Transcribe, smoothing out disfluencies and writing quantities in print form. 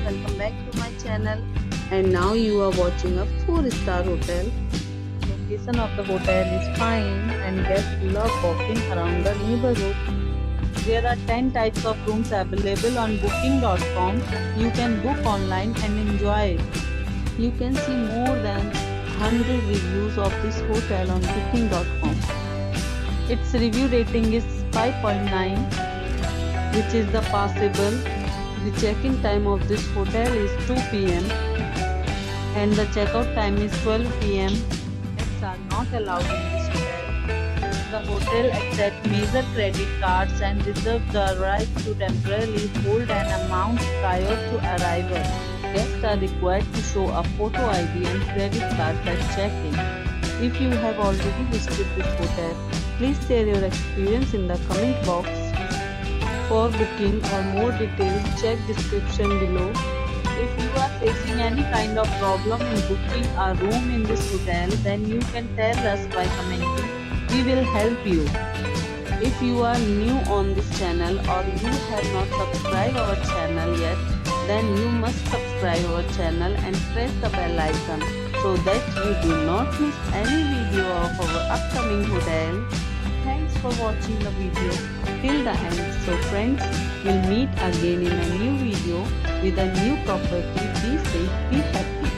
welcome back to my channel. And now you are watching a 4-star hotel. Location of the hotel is fine and guests love walking around the neighborhood. There are 10 types of rooms available on booking.com. You can book online and enjoy it. You can see more than 100 reviews of this hotel on booking.com. Its review rating is 5.9, which is the passable. The check-in time of this hotel is 2 p.m. and the checkout time is 12 p.m. Pets are not allowed in this hotel. The hotel accepts major credit cards and reserves the right to temporarily hold an amount prior to arrival. Guests are required to show a photo ID and credit card at check-in. If you have already visited this hotel, please share your experience in the comment box. For booking or more details, check description below. If you are facing any kind of problem in booking a room in this hotel, then you can tell us by commenting. We will help you. If you are new on this channel or you have not subscribed our channel yet, then you must subscribe our channel and press the bell icon so that you do not miss any video of our upcoming hotel. Thanks for watching the video till the end. So friends, we'll meet again in a new video with a new property. Be safe, be happy.